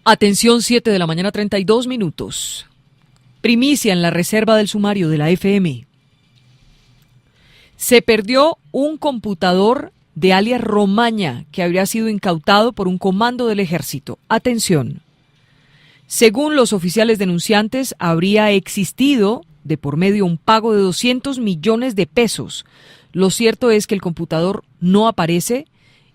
Atención, 7 de la mañana, 32 minutos. Primicia en la reserva del sumario de la FM. Se perdió un computador de alias Romaña que habría sido incautado por un comando del ejército. Atención. Según los oficiales denunciantes, habría existido de por medio un pago de 200 millones de pesos. Lo cierto es que el computador no aparece,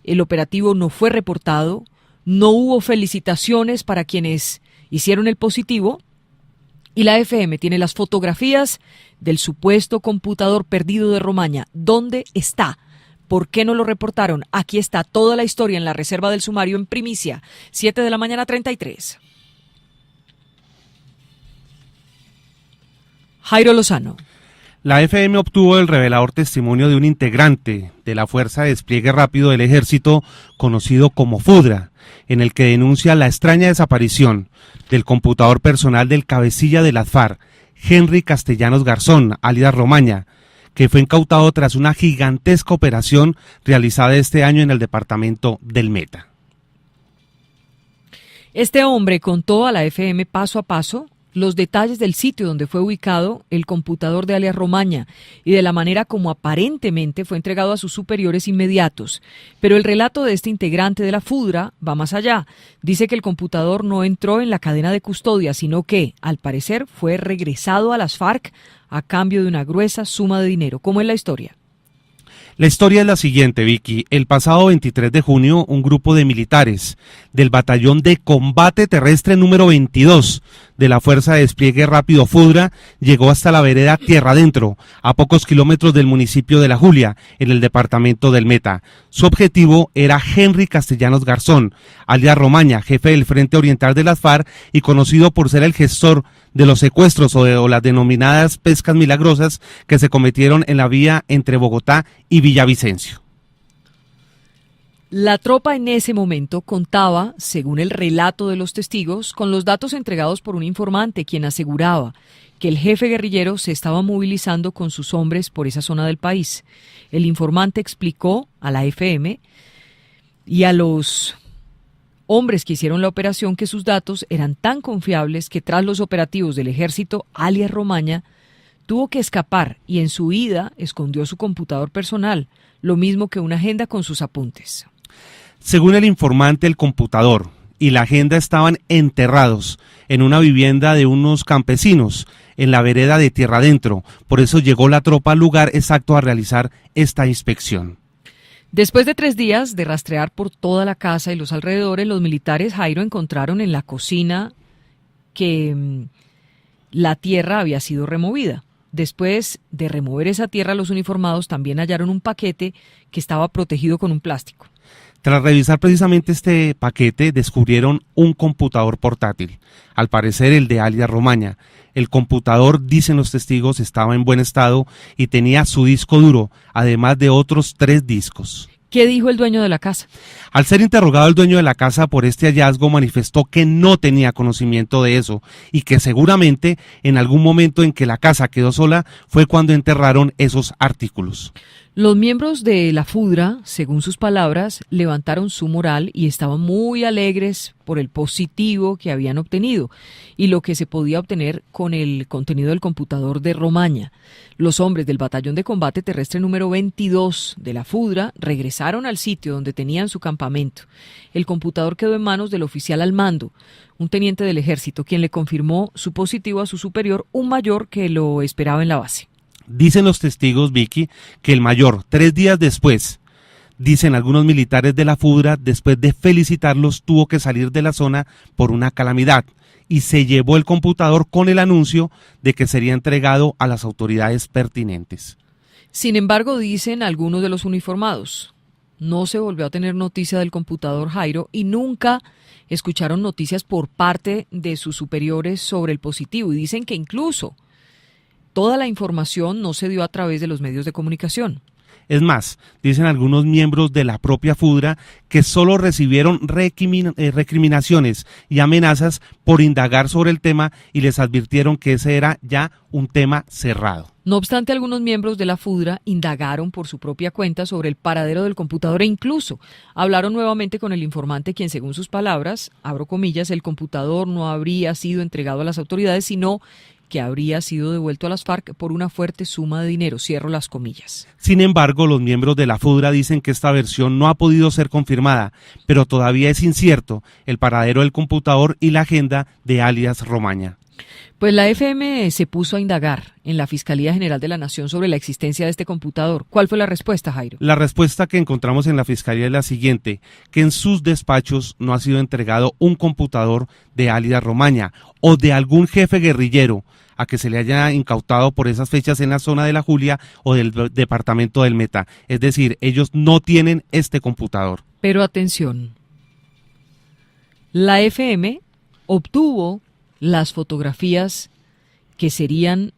el operativo no fue reportado, no hubo felicitaciones para quienes hicieron el positivo y la FM tiene las fotografías del supuesto computador perdido de Romaña. ¿Dónde está? ¿Por qué no lo reportaron? Aquí está toda la historia en la reserva del sumario en primicia. 7 de la mañana, 33. Jairo Lozano. La FM obtuvo el revelador testimonio de un integrante de la Fuerza de Despliegue Rápido del Ejército, conocido como FUDRA, en el que denuncia la extraña desaparición del computador personal del cabecilla de las FARC, Henry Castellanos Garzón, alias Romaña, que fue incautado tras una gigantesca operación realizada este año en el departamento del Meta. Este hombre contó a la FM paso a paso los detalles del sitio donde fue ubicado el computador de alias Romaña y de la manera como aparentemente fue entregado a sus superiores inmediatos. Pero el relato de este integrante de la FUDRA va más allá. Dice que el computador no entró en la cadena de custodia, sino que, al parecer, fue regresado a las FARC a cambio de una gruesa suma de dinero. ¿Cómo es la historia? La historia es la siguiente, Vicky. El pasado 23 de junio, un grupo de militares del Batallón de Combate Terrestre número 22 de la Fuerza de Despliegue Rápido FUDRA llegó hasta la vereda Tierra Adentro, a pocos kilómetros del municipio de La Julia, en el departamento del Meta. Su objetivo era Henry Castellanos Garzón, alias Romaña, jefe del Frente Oriental de las FARC y conocido por ser el gestor de los secuestros o las denominadas pescas milagrosas que se cometieron en la vía entre Bogotá y Villavicencio. La tropa en ese momento contaba, según el relato de los testigos, con los datos entregados por un informante, quien aseguraba que el jefe guerrillero se estaba movilizando con sus hombres por esa zona del país. El informante explicó a la FM y a los hombres que hicieron la operación que sus datos eran tan confiables que tras los operativos del ejército, alias Romaña tuvo que escapar y en su huida escondió su computador personal, lo mismo que una agenda con sus apuntes. Según el informante, el computador y la agenda estaban enterrados en una vivienda de unos campesinos en la vereda de Tierra Adentro. Por eso llegó la tropa al lugar exacto a realizar esta inspección. Después de 3 días de rastrear por toda la casa y los alrededores, los militares, Jairo, encontraron en la cocina que la tierra había sido removida. Después de remover esa tierra, los uniformados también hallaron un paquete que estaba protegido con un plástico. Tras revisar precisamente este paquete, descubrieron un computador portátil, al parecer el de alias Romaña. El computador, dicen los testigos, estaba en buen estado y tenía su disco duro, además de otros 3 discos. ¿Qué dijo el dueño de la casa? Al ser interrogado el dueño de la casa por este hallazgo, manifestó que no tenía conocimiento de eso y que seguramente en algún momento en que la casa quedó sola fue cuando enterraron esos artículos. Los miembros de la FUDRA, según sus palabras, levantaron su moral y estaban muy alegres por el positivo que habían obtenido y lo que se podía obtener con el contenido del computador de Romaña. Los hombres del Batallón de Combate Terrestre número 22 de la FUDRA regresaron al sitio donde tenían su campamento. El computador quedó en manos del oficial al mando, un teniente del ejército, quien le confirmó su positivo a su superior, un mayor que lo esperaba en la base. Dicen los testigos, Vicky, que el mayor, 3 días después, dicen algunos militares de la FUDRA, después de felicitarlos, tuvo que salir de la zona por una calamidad y se llevó el computador con el anuncio de que sería entregado a las autoridades pertinentes. Sin embargo, dicen algunos de los uniformados, no se volvió a tener noticia del computador, Jairo, y nunca escucharon noticias por parte de sus superiores sobre el positivo, y dicen que incluso toda la información no se dio a través de los medios de comunicación. Es más, dicen algunos miembros de la propia FUDRA que solo recibieron recriminaciones y amenazas por indagar sobre el tema y les advirtieron que ese era ya un tema cerrado. No obstante, algunos miembros de la FUDRA indagaron por su propia cuenta sobre el paradero del computador e incluso hablaron nuevamente con el informante, quien, según sus palabras, abro comillas, el computador no habría sido entregado a las autoridades, sino que habría sido devuelto a las FARC por una fuerte suma de dinero, cierro las comillas. Sin embargo, los miembros de la FUDRA dicen que esta versión no ha podido ser confirmada, pero todavía es incierto el paradero del computador y la agenda de alias Romaña. Pues la FM se puso a indagar en la Fiscalía General de la Nación sobre la existencia de este computador. ¿Cuál fue la respuesta, Jairo? La respuesta que encontramos en la Fiscalía es la siguiente, que en sus despachos no ha sido entregado un computador de alias Romaña o de algún jefe guerrillero a que se le haya incautado por esas fechas en la zona de la Julia o del departamento del Meta. Es decir, ellos no tienen este computador. Pero atención, la FM obtuvo las fotografías que serían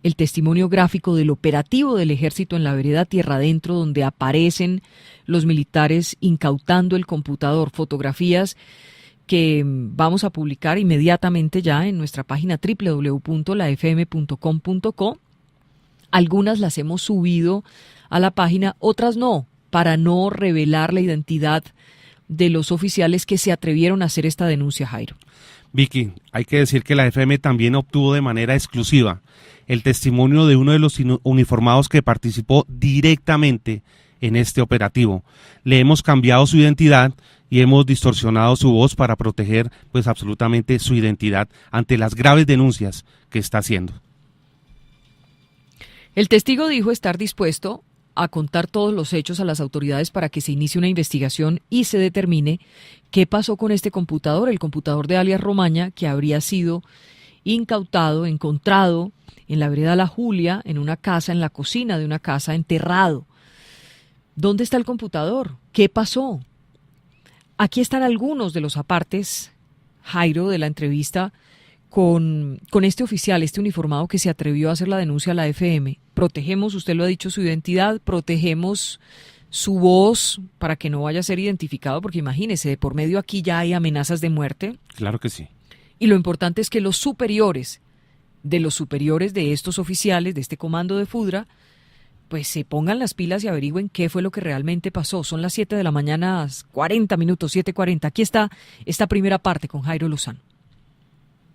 el testimonio gráfico del operativo del ejército en la vereda Tierra Adentro, donde aparecen los militares incautando el computador. Fotografías que vamos a publicar inmediatamente ya en nuestra página www.lafm.com.co. Algunas las hemos subido a la página, otras no, para no revelar la identidad de los oficiales que se atrevieron a hacer esta denuncia, Jairo. Vicky, hay que decir que la FM también obtuvo de manera exclusiva el testimonio de uno de los uniformados que participó directamente en este operativo. Le hemos cambiado su identidad y hemos distorsionado su voz para proteger pues absolutamente su identidad ante las graves denuncias que está haciendo. El testigo dijo estar dispuesto a contar todos los hechos a las autoridades para que se inicie una investigación y se determine qué pasó con este computador, el computador de alias Romaña, que habría sido incautado, encontrado en la vereda La Julia, en una casa, en la cocina de una casa, enterrado. ¿Dónde está el computador? ¿Qué pasó? Aquí están algunos de los apartes, Jairo, de la entrevista con este oficial, este uniformado que se atrevió a hacer la denuncia a la FM. Protegemos, usted lo ha dicho, su identidad, protegemos su voz para que no vaya a ser identificado, porque imagínese, de por medio aquí ya hay amenazas de muerte. Claro que sí. Y lo importante es que los superiores de estos oficiales, de este comando de FUDRA, pues se pongan las pilas y averigüen qué fue lo que realmente pasó. Son las 7 de la mañana, 40 minutos, 7:40. Aquí está esta primera parte con Jairo Lozano.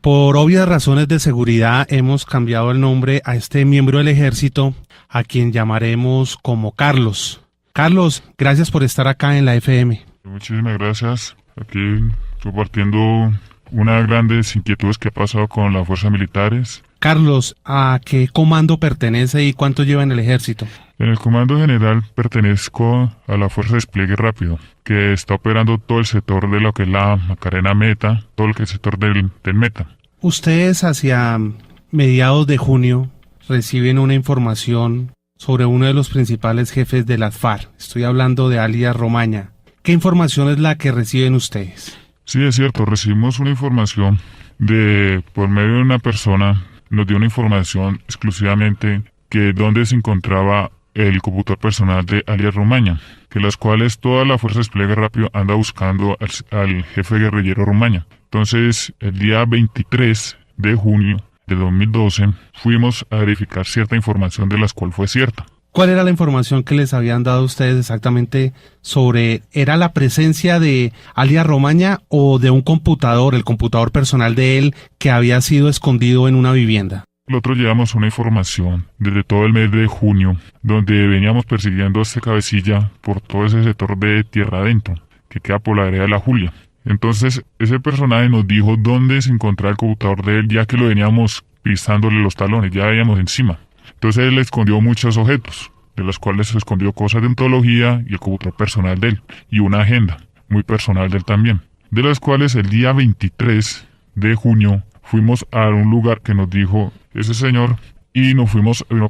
Por obvias razones de seguridad hemos cambiado el nombre a este miembro del ejército, a quien llamaremos como Carlos. Carlos, gracias por estar acá en la FM. Muchísimas gracias. Aquí compartiendo unas grandes inquietudes que ha pasado con las fuerzas militares. Carlos, ¿a qué comando pertenece y cuánto lleva en el ejército? En el comando general pertenezco a la Fuerza de Despliegue Rápido, que está operando todo el sector de lo que es la Macarena Meta, todo el sector del Meta. Ustedes hacia mediados de junio reciben una información sobre uno de los principales jefes de las FARC. Estoy hablando de alias Romaña. ¿Qué información es la que reciben ustedes? Sí, es cierto, recibimos una información por medio de una persona, nos dio una información exclusivamente que dónde se encontraba el computador personal de alias Romaña, que las cuales toda la Fuerza de Despliegue Rápido anda buscando al jefe guerrillero Romaña. Entonces, el día 23 de junio de 2012, fuimos a verificar cierta información de la cual fue cierta. ¿Cuál era la información que les habían dado ustedes exactamente sobre, era la presencia de alias Romaña o de un computador, el computador personal de él, que había sido escondido en una vivienda? Nosotros llevamos una información desde todo el mes de junio, donde veníamos persiguiendo a este cabecilla por todo ese sector de Tierra Adentro, que queda por la vereda de La Julia. Entonces, ese personaje nos dijo dónde se encontraba el computador de él, ya que lo veníamos pisándole los talones, ya veníamos encima. Entonces, él escondió muchos objetos, de los cuales se escondió cosas de ontología y el computador personal de él, y una agenda, muy personal de él también. De las cuales, el día 23 de junio, fuimos a un lugar que nos dijo ese señor y nos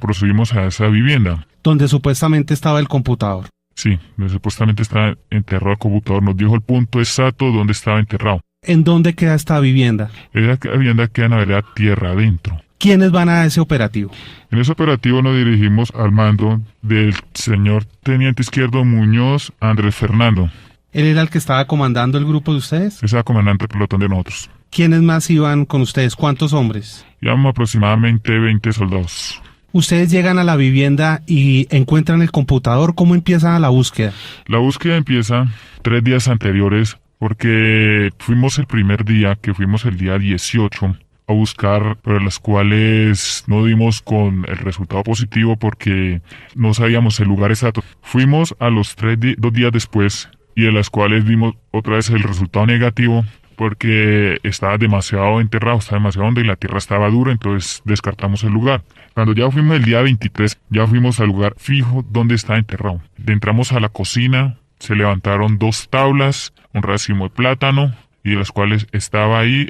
procedimos a esa vivienda. Donde supuestamente estaba el computador. Sí, donde supuestamente estaba enterrado el computador. Nos dijo el punto exacto donde estaba enterrado. ¿En dónde queda esta vivienda? Esa vivienda queda en la vereda Tierra Adentro. ¿Quiénes van a ese operativo? En ese operativo nos dirigimos al mando del señor Teniente Izquierdo Muñoz Andrés Fernando. ¿Él era el que estaba comandando el grupo de ustedes? Ese era comandante del pelotón de nosotros. ¿Quiénes más iban con ustedes? ¿Cuántos hombres? Íbamos aproximadamente 20 soldados. Ustedes llegan a la vivienda y encuentran el computador. ¿Cómo empiezan la búsqueda? La búsqueda empieza 3 días anteriores porque fuimos el primer día, que fuimos el día 18, a buscar, pero las cuales no dimos con el resultado positivo porque no sabíamos el lugar exacto. Fuimos a los 2 días después y de las cuales vimos otra vez el resultado negativo porque estaba demasiado enterrado, estaba demasiado hondo y la tierra estaba dura, entonces descartamos el lugar. Cuando ya fuimos el día 23, ya fuimos al lugar fijo donde estaba enterrado. Entramos a la cocina, se levantaron 2 tablas, un racimo de plátano, y de las cuales estaba ahí,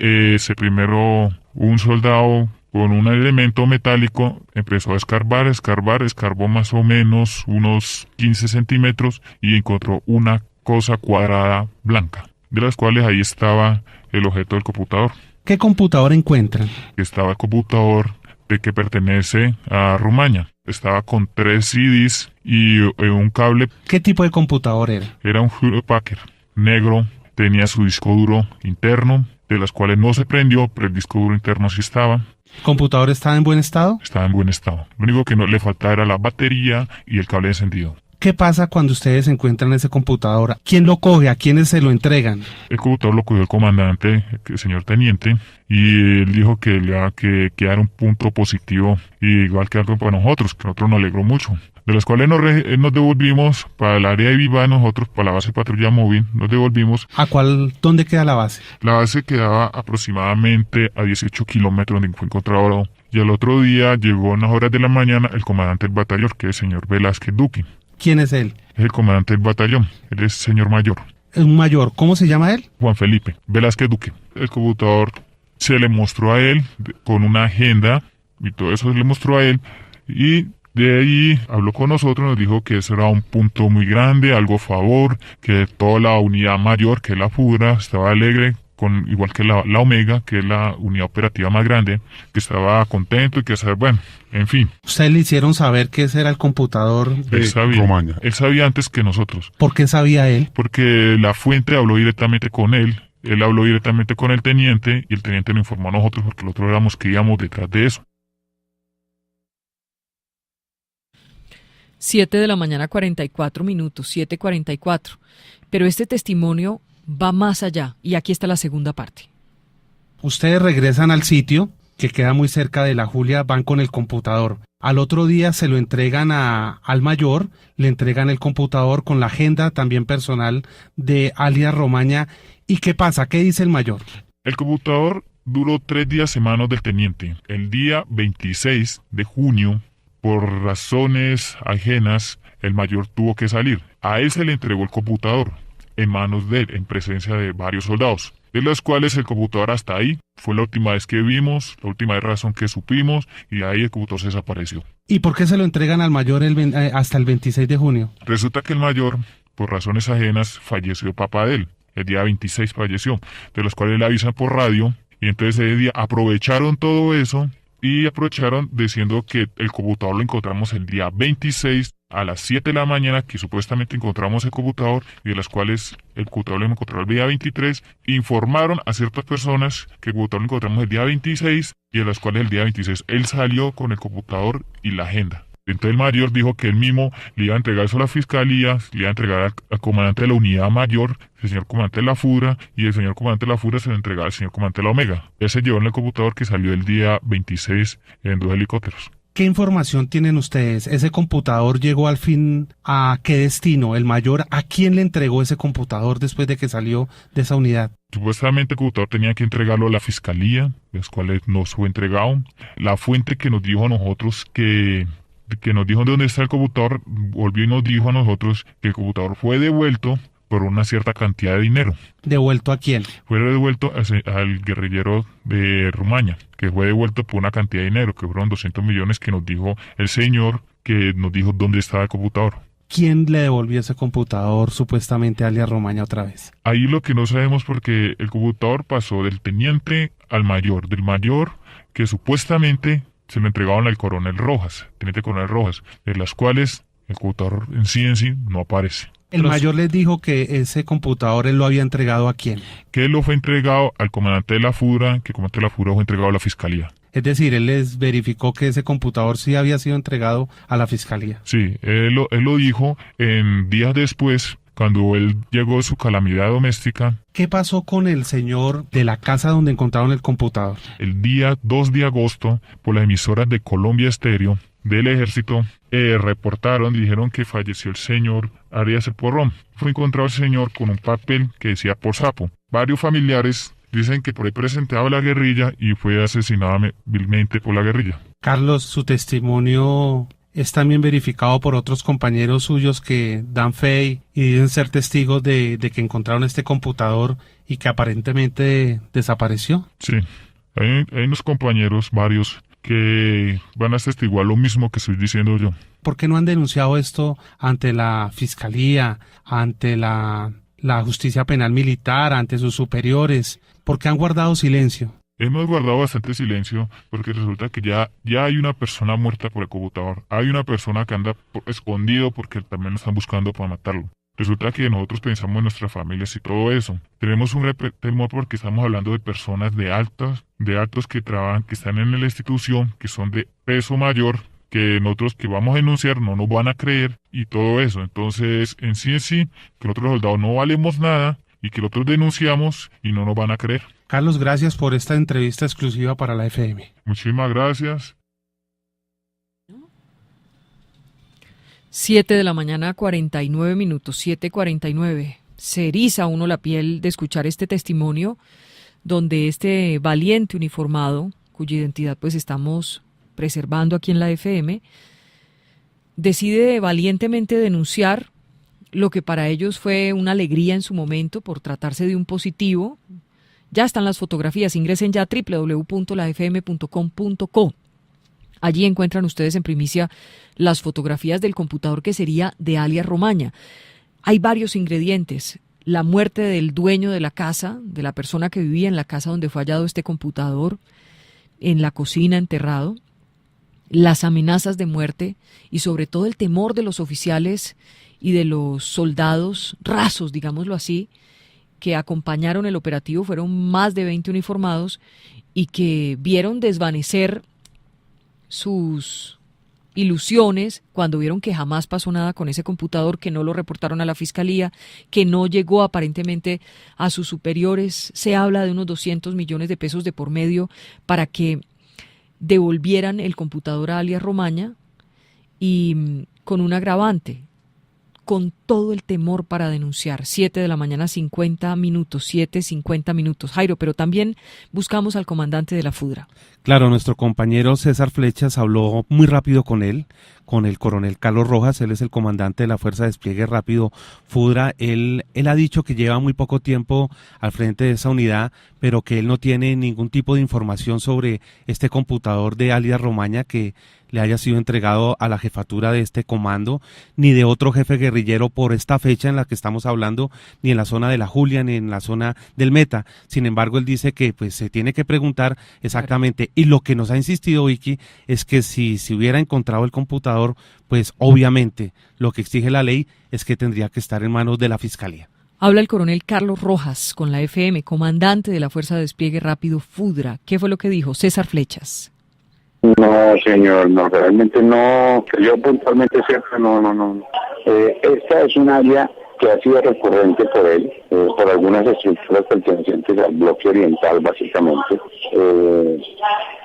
primero un soldado con un elemento metálico empezó a escarbó más o menos unos 15 centímetros y encontró una cosa cuadrada blanca, de las cuales ahí estaba el objeto del computador. ¿Qué computador encuentran? Estaba el computador de que pertenece a Rumaña. Estaba con 3 CDs y un cable. ¿Qué tipo de computador era? Era un Hewlett Packard negro, tenía su disco duro interno, de las cuales no se prendió, pero el disco duro interno sí estaba. ¿El computador estaba en buen estado? Estaba en buen estado. Lo único que no le faltaba era la batería y el cable encendido. ¿Qué pasa cuando ustedes encuentran ese computador? ¿Quién lo coge? ¿A quiénes se lo entregan? El computador lo cogió el comandante, el señor teniente, y él dijo que le iba a quedar un punto positivo, y igual que algo para nosotros, que a nosotros nos alegró mucho. De los cuales nos devolvimos para el área de Viva, nosotros para la base de patrulla móvil, nos devolvimos. ¿A cuál? ¿Dónde queda la base? La base quedaba aproximadamente a 18 kilómetros donde fue encontrado. Y al otro día llegó en las horas de la mañana el comandante del batallón, que es el señor Velázquez Duque. ¿Quién es él? Es el comandante del batallón, él es señor mayor. Un mayor. ¿Cómo se llama él? Juan Felipe Velázquez Duque. El computador se le mostró a él con una agenda y todo eso se le mostró a él, y de ahí habló con nosotros, nos dijo que eso era un punto muy grande, algo a favor, que toda la unidad mayor, que es la FUDRA, estaba alegre, igual que la Omega, que es la unidad operativa más grande, que estaba contento y que bueno, en fin. ¿Ustedes le hicieron saber que ese era el computador de Romaña? Él sabía antes que nosotros. ¿Por qué sabía él? Porque la fuente habló directamente con él habló directamente con el teniente y el teniente nos informó a nosotros porque nosotros éramos que íbamos detrás de eso. 7 de la mañana, 44 minutos, 7:44. Pero este testimonio va más allá y aquí está la segunda parte. Ustedes regresan al sitio, que queda muy cerca de la Julia, van con el computador. Al otro día se lo entregan al mayor, le entregan el computador con la agenda también personal de alias Romaña. ¿Y qué pasa? ¿Qué dice el mayor? El computador duró 3 días en manos del teniente. El día 26 de junio, por razones ajenas, el mayor tuvo que salir. A él se le entregó el computador en manos de él, en presencia de varios soldados, de los cuales el computador hasta ahí fue la última vez que vimos, la última razón que supimos, y ahí el computador se desapareció. ¿Y por qué se lo entregan al mayor hasta el 26 de junio? Resulta que el mayor, por razones ajenas, falleció papá de él. El día 26 falleció, de los cuales le avisan por radio, y entonces ese día aprovecharon todo eso, y aprovecharon diciendo que el computador lo encontramos el día 26 a las 7 de la mañana, que supuestamente encontramos el computador, y de las cuales el computador lo encontró el día 23, informaron a ciertas personas que el computador lo encontramos el día 26, y de las cuales el día 26 él salió con el computador y la agenda. Entonces el mayor dijo que él mismo le iba a entregar eso a la fiscalía, le iba a entregar al comandante de la unidad mayor, el señor comandante de la FUDRA, y el señor comandante de la FUDRA se lo entregaba al señor comandante de la Omega. Él se llevó en el computador que salió el día 26 en 2 helicópteros. ¿Qué información tienen ustedes? ¿Ese computador llegó al fin a qué destino? ¿El mayor a quién le entregó ese computador después de que salió de esa unidad? Supuestamente el computador tenía que entregarlo a la fiscalía, los cuales no fue entregado. La fuente que nos dijo a nosotros que nos dijo de dónde está el computador, volvió y nos dijo a nosotros que el computador fue devuelto por una cierta cantidad de dinero. ¿Devuelto a quién? Fue devuelto al guerrillero de Rumaña, que fue devuelto por una cantidad de dinero, que fueron 200 millones que nos dijo el señor, que nos dijo dónde estaba el computador. ¿quién le devolvió ese computador supuestamente a alias Romaña otra vez? Ahí lo que no sabemos, porque el computador pasó del teniente al mayor, del mayor que supuestamente se lo entregaron al coronel Rojas, teniente coronel Rojas, de las cuales el computador en sí no aparece. El mayor les dijo que ese computador él lo había entregado ¿a quién? Que él lo fue entregado al comandante de la FUDRA, que el comandante de la FUDRA fue entregado a la fiscalía. Es decir, él les verificó que ese computador sí había sido entregado a la fiscalía. Sí, él lo dijo en días después, cuando él llegó de su calamidad doméstica. ¿Qué pasó con el señor de la casa donde encontraron el computador? El día 2 de agosto, por las emisoras de Colombia Estéreo del Ejército, reportaron, dijeron que falleció el señor Arias El Porrón. Fue encontrado el señor con un papel que decía por sapo. Varios familiares dicen que por ahí presentaba la guerrilla y fue asesinado vilmente por la guerrilla. Carlos, su testimonio es también verificado por otros compañeros suyos que dan fe y dicen ser testigos de que encontraron este computador y que aparentemente desapareció. Sí, hay unos compañeros, varios, que van a atestiguar lo mismo que estoy diciendo yo. ¿Por qué no han denunciado esto ante la fiscalía, ante la justicia penal militar, ante sus superiores? ¿Por qué han guardado silencio? Hemos guardado bastante silencio porque resulta que ya hay una persona muerta por el computador. Hay una persona que anda escondido porque también lo están buscando para matarlo. Resulta que nosotros pensamos en nuestras familias y todo eso. Tenemos un temor porque estamos hablando de personas de altos que trabajan, que están en la institución, que son de peso mayor, que nosotros que vamos a denunciar no nos van a creer y todo eso. Entonces, en sí, que nosotros los soldados no valemos nada y que nosotros denunciamos y no nos van a creer. Carlos, gracias por esta entrevista exclusiva para la FM. Muchísimas gracias. 7 de la mañana, 49 minutos, 7:49. Se eriza uno la piel de escuchar este testimonio donde este valiente uniformado, cuya identidad pues estamos preservando aquí en la FM, decide valientemente denunciar lo que para ellos fue una alegría en su momento por tratarse de un positivo. Ya están las fotografías, ingresen ya a www.lafm.com.co. Allí encuentran ustedes en primicia las fotografías del computador que sería de alias Romaña. Hay varios ingredientes: la muerte del dueño de la casa, de la persona que vivía en la casa donde fue hallado este computador, en la cocina enterrado, las amenazas de muerte y sobre todo el temor de los oficiales y de los soldados rasos, digámoslo así, que acompañaron el operativo. Fueron más de 20 uniformados y que vieron desvanecer sus ilusiones cuando vieron que jamás pasó nada con ese computador, que no lo reportaron a la fiscalía, que no llegó aparentemente a sus superiores. Se habla de unos 200 millones de pesos de por medio para que devolvieran el computador a alias Romaña, y con un agravante, con todo el temor para denunciar. 7 de la mañana, 50 minutos, 7:50 minutos. Jairo, pero también buscamos al comandante de la FUDRA. Claro, nuestro compañero César Flechas habló muy rápido con él, con el coronel Carlos Rojas. Él es el comandante de la Fuerza de Despliegue Rápido FUDRA. Él ha dicho que lleva muy poco tiempo al frente de esa unidad, pero que él no tiene ningún tipo de información sobre este computador de alias Romaña que le haya sido entregado a la jefatura de este comando, ni de otro jefe guerrillero por esta fecha en la que estamos hablando, ni en la zona de la Julia, ni en la zona del Meta. Sin embargo, él dice que pues se tiene que preguntar exactamente, y lo que nos ha insistido Vicky es que si se hubiera encontrado el computador, pues obviamente lo que exige la ley es que tendría que estar en manos de la fiscalía. Habla el coronel Carlos Rojas con la FM, comandante de la Fuerza de Despliegue Rápido FUDRA. ¿Qué fue lo que dijo César Flechas? No, señor, no, realmente no, que yo puntualmente sepa, no. Esta es un área que ha sido recurrente por él, por algunas estructuras pertenecientes al bloque oriental, básicamente.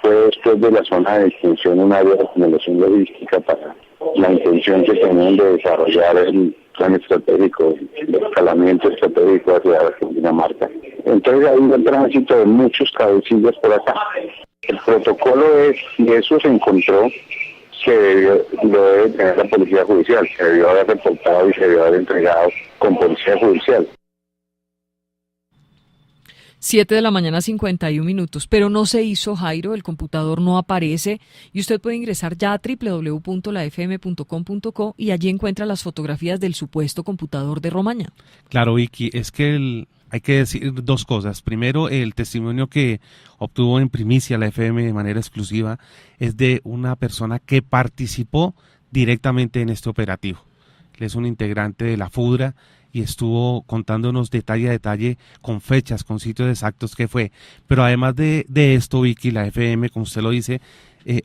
Fue después de la zona de extensión un área de acumulación logística para la intención que tenían de desarrollar el plan estratégico, el escalamiento estratégico hacia Dinamarca. Entonces hay un tránsito de muchos cabecillas por acá. El protocolo es, si eso se encontró, lo debe tener la Policía Judicial, se debió haber reportado y se debió haber entregado con Policía Judicial. 7 de la mañana, 51 minutos, pero no se hizo, Jairo, el computador no aparece y usted puede ingresar ya a www.lafm.com.co y allí encuentra las fotografías del supuesto computador de Romaña. Claro, Vicky, es que hay que decir dos cosas. Primero, el testimonio que obtuvo en primicia la FM de manera exclusiva es de una persona que participó directamente en este operativo. Él es un integrante de la FUDRA y estuvo contándonos detalle a detalle, con fechas, con sitios exactos que fue. Pero además de esto, Vicky, la FM, como usted lo dice,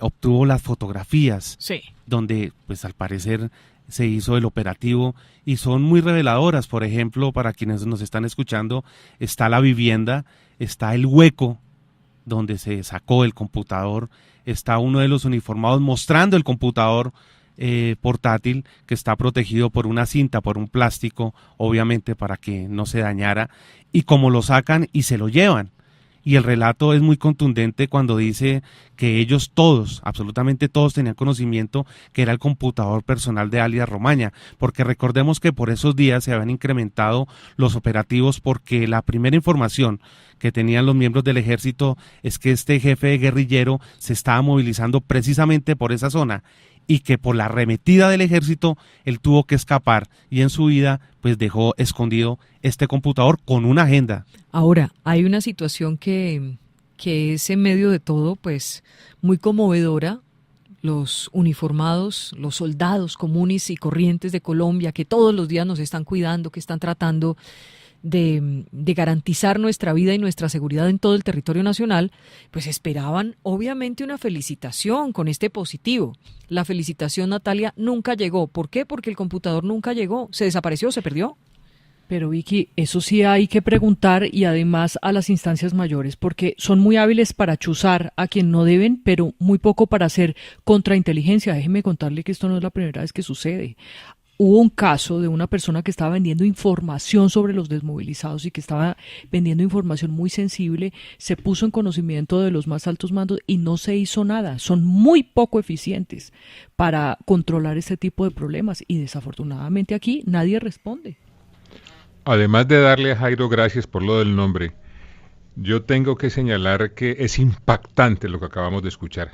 obtuvo las fotografías, sí, donde pues al parecer se hizo el operativo y son muy reveladoras. Por ejemplo, para quienes nos están escuchando, está la vivienda, está el hueco donde se sacó el computador, está uno de los uniformados mostrando el computador portátil que está protegido por una cinta, por un plástico, obviamente para que no se dañara, y como lo sacan y se lo llevan. Y el relato es muy contundente cuando dice que ellos todos, absolutamente todos, tenían conocimiento que era el computador personal de alias Romaña, porque recordemos que por esos días se habían incrementado los operativos porque la primera información que tenían los miembros del ejército es que este jefe guerrillero se estaba movilizando precisamente por esa zona y que por la arremetida del ejército él tuvo que escapar y en su vida pues dejó escondido este computador con una agenda. Ahora, hay una situación que es en medio de todo pues muy conmovedora. Los uniformados, los soldados comunes y corrientes de Colombia que todos los días nos están cuidando, que están tratando de garantizar nuestra vida y nuestra seguridad en todo el territorio nacional, pues esperaban obviamente una felicitación con este positivo. La felicitación, Natalia, nunca llegó. ¿Por qué? Porque el computador nunca llegó. ¿Se desapareció? ¿Se perdió? Pero Vicky, eso sí hay que preguntar y además a las instancias mayores, porque son muy hábiles para chuzar a quien no deben, pero muy poco para hacer contrainteligencia. Déjeme contarle que esto no es la primera vez que sucede. Hubo un caso de una persona que estaba vendiendo información sobre los desmovilizados y que estaba vendiendo información muy sensible, se puso en conocimiento de los más altos mandos y no se hizo nada. Son muy poco eficientes para controlar este tipo de problemas y desafortunadamente aquí nadie responde. Además de darle a Jairo gracias por lo del nombre, yo tengo que señalar que es impactante lo que acabamos de escuchar.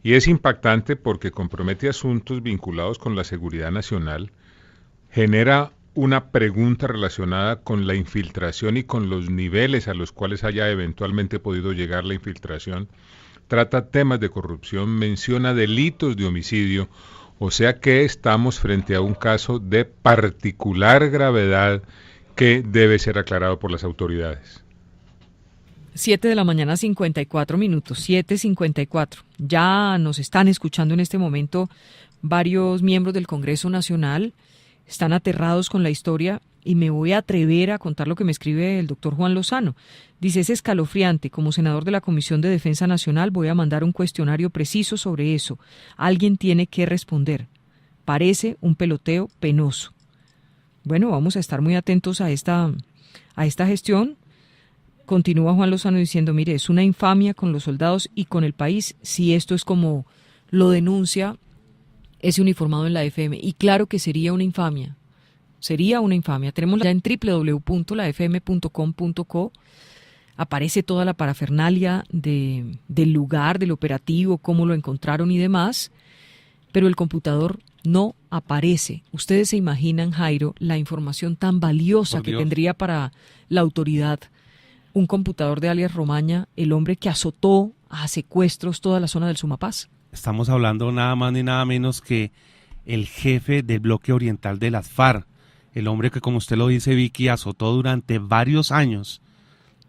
Y es impactante porque compromete asuntos vinculados con la seguridad nacional, genera una pregunta relacionada con la infiltración y con los niveles a los cuales haya eventualmente podido llegar la infiltración, trata temas de corrupción, menciona delitos de homicidio, o sea que estamos frente a un caso de particular gravedad que debe ser aclarado por las autoridades. 7 de la mañana, 54 minutos, 7:54. Ya nos están escuchando en este momento varios miembros del Congreso Nacional, están aterrados con la historia y me voy a atrever a contar lo que me escribe el doctor Juan Lozano. Dice, es escalofriante, como senador de la Comisión de Defensa Nacional voy a mandar un cuestionario preciso sobre eso. Alguien tiene que responder. Parece un peloteo penoso. Bueno, vamos a estar muy atentos a esta gestión. Continúa Juan Lozano diciendo, mire, es una infamia con los soldados y con el país si esto es como lo denuncia ese uniformado en la FM. Y claro que sería una infamia. Tenemos ya en www.lafm.com.co. Aparece toda la parafernalia del lugar, del operativo, cómo lo encontraron y demás. Pero el computador no aparece. Ustedes se imaginan, Jairo, la información tan valiosa que tendría para la autoridad un computador de alias Romaña, el hombre que azotó a secuestros toda la zona del Sumapaz. Estamos hablando nada más ni nada menos que el jefe del bloque oriental de las FARC, el hombre que, como usted lo dice, Vicky, azotó durante varios años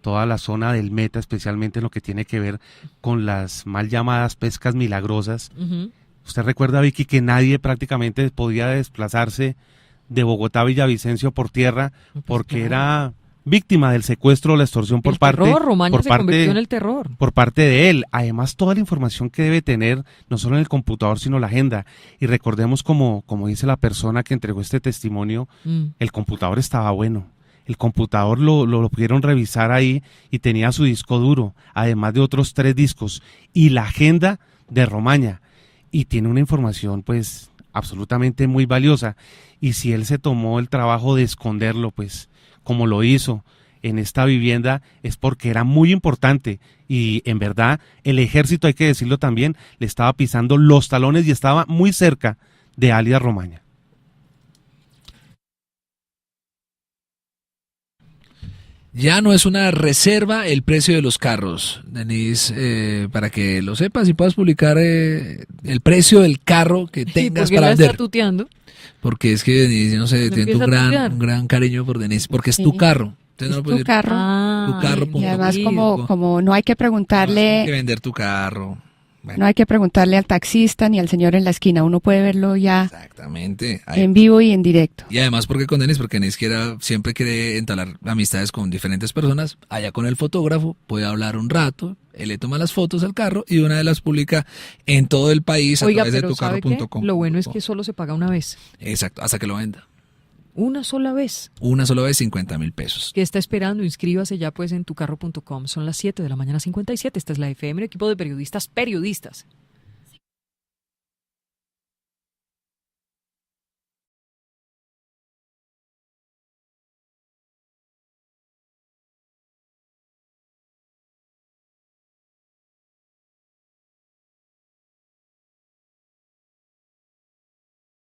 toda la zona del Meta, especialmente en lo que tiene que ver con las mal llamadas pescas milagrosas. Uh-huh. Usted recuerda, Vicky, que nadie prácticamente podía desplazarse de Bogotá a Villavicencio por tierra porque era víctima del secuestro o la extorsión por parte de él. Además, toda la información que debe tener, no solo en el computador, sino la agenda. Y recordemos, como dice la persona que entregó este testimonio, el computador estaba bueno. El computador lo pudieron revisar ahí y tenía su disco duro, además de otros 3 discos, y la agenda de Romaña. Y tiene una información, pues, absolutamente muy valiosa. Y si él se tomó el trabajo de esconderlo, pues, como lo hizo, en esta vivienda es porque era muy importante y en verdad el ejército, hay que decirlo también, le estaba pisando los talones y estaba muy cerca de alias Romaña. Ya no es una reserva el precio de los carros, Denise, para que lo sepas y puedas publicar el precio del carro que tengas para vender. Está tuteando? Porque es que Denise, no sé, tiene empieza a tutear. un gran cariño por Denise, porque es tu carro. Entonces no Es puedes tu ir- carro. tu carro. Y además Sí, como no hay que Hay que preguntarle, vender tu carro. Bueno, no hay que preguntarle al taxista ni al señor en la esquina, uno puede verlo ya exactamente. en vivo y en directo. Y además porque con Denise, porque Denise siempre quiere entablar amistades con diferentes personas, allá con el fotógrafo, puede hablar un rato, él le toma las fotos al carro y una de las publica en todo el país a Oiga, través de pero ¿sabe qué? tucarro.com. Lo bueno es que solo se paga una vez. Exacto, hasta que lo venda. Una sola vez. Una sola vez 50,000 pesos. ¿Qué está esperando? Inscríbase ya pues en tucarro.com. Son las 7 de la mañana 57. Esta es la FM, el equipo de periodistas.